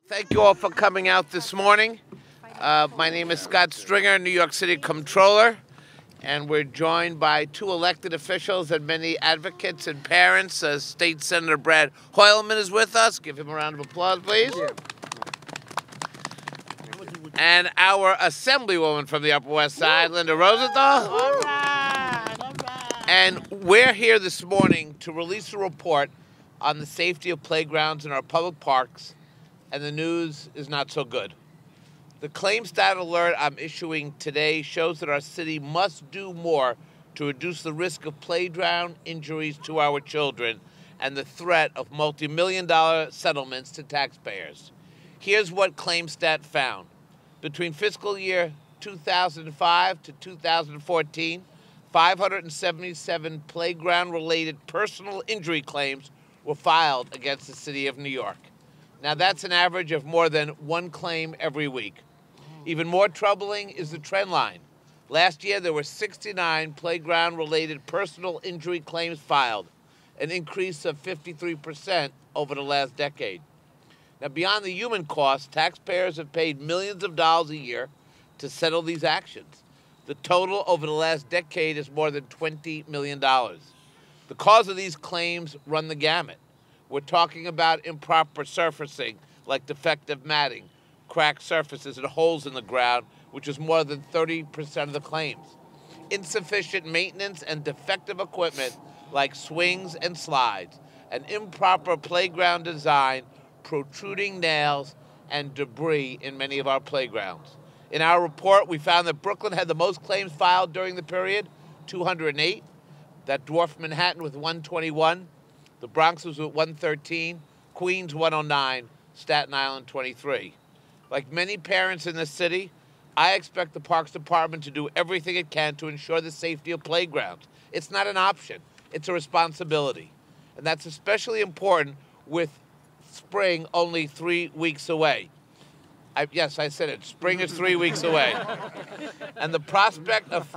Thank you all for coming out this morning. My name is Scott Stringer, New York City Comptroller, and we're joined by two elected officials and many advocates and parents. State Senator Brad Hoylman is with us. Give him a round of applause, please. And our Assemblywoman from the Upper West Side, Linda Rosenthal. All right. And we're here this morning to release a report on the safety of playgrounds in our public parks, and the news is not so good. The ClaimStat alert I'm issuing today shows that our city must do more to reduce the risk of playground injuries to our children and the threat of multi-million-dollar settlements to taxpayers. Here's what ClaimStat found. Between fiscal year 2005 to 2014, 577 playground-related personal injury claims were filed against the city of New York. Now, that's an average of more than one claim every week. Even more troubling is the trend line. Last year, there were 69 playground-related personal injury claims filed, an increase of 53% over the last decade. Now, beyond the human cost, taxpayers have paid millions of dollars a year to settle these actions. The total over the last decade is more than $20 million. The cause of these claims run the gamut. We're talking about improper surfacing, like defective matting, cracked surfaces, and holes in the ground, which is more than 30% of the claims. Insufficient maintenance and defective equipment, like swings and slides, and improper playground design, protruding nails, and debris in many of our playgrounds. In our report, we found that Brooklyn had the most claims filed during the period, 208. That dwarfed Manhattan with 121. The Bronx was with 113. Queens, 109. Staten Island, 23. Like many parents in the city, I expect the Parks Department to do everything it can to ensure the safety of playgrounds. It's not an option. It's a responsibility. And that's especially important with spring only 3 weeks away. Yes, I said it. Spring is 3 weeks away. And the prospect of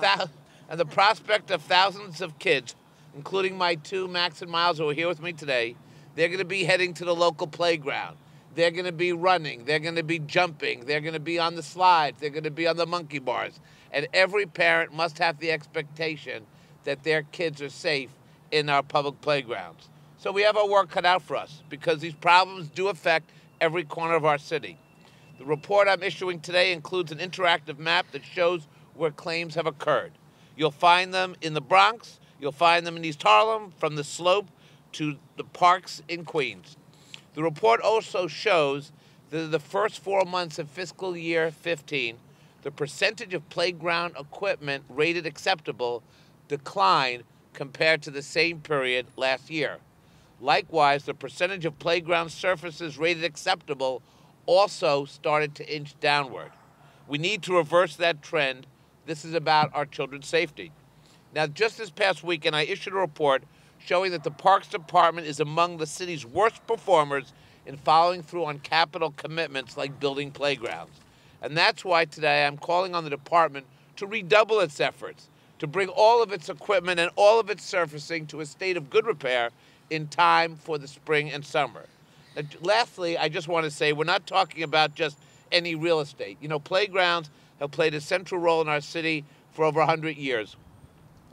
thousands of kids, including my two, Max and Miles, who are here with me today, they're going to be heading to the local playground. They're going to be running. They're going to be jumping. They're going to be on the slides. They're going to be on the monkey bars. And every parent must have the expectation that their kids are safe in our public playgrounds. So we have our work cut out for us because these problems do affect every corner of our city. The report I'm issuing today includes an interactive map that shows where claims have occurred. You'll find them in the Bronx. You'll find them in East Harlem, from the Slope to the parks in Queens. The report also shows that in the first 4 months of fiscal year 15, the percentage of playground equipment rated acceptable declined compared to the same period last year. Likewise, the percentage of playground surfaces rated acceptable also started to inch downward. We need to reverse that trend. This is about our children's safety. Now, just this past weekend, I issued a report showing that the Parks Department is among the city's worst performers in following through on capital commitments like building playgrounds. And that's why today I'm calling on the department to redouble its efforts, to bring all of its equipment and all of its surfacing to a state of good repair in time for the spring and summer. Now, lastly, I just want to say we're not talking about just any real estate. You know, playgrounds have played a central role in our city for over 100 years.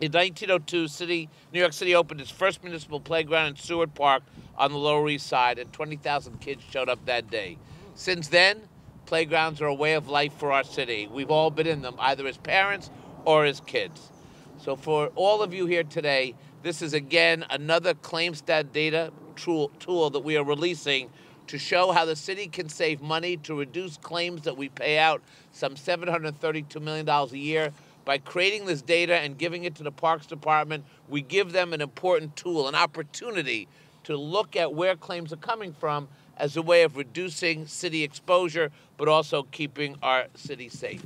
In 1902, New York City opened its first municipal playground in Seward Park on the Lower East Side, and 20,000 kids showed up that day. Since then, playgrounds are a way of life for our city. We've all been in them, either as parents or as kids. So for all of you here today, this is, again, another ClaimStat data tool that we are releasing to show how the city can save money to reduce claims that we pay out some $732 million a year. By creating this data and giving it to the Parks Department, we give them an important tool, an opportunity to look at where claims are coming from as a way of reducing city exposure, but also keeping our city safe.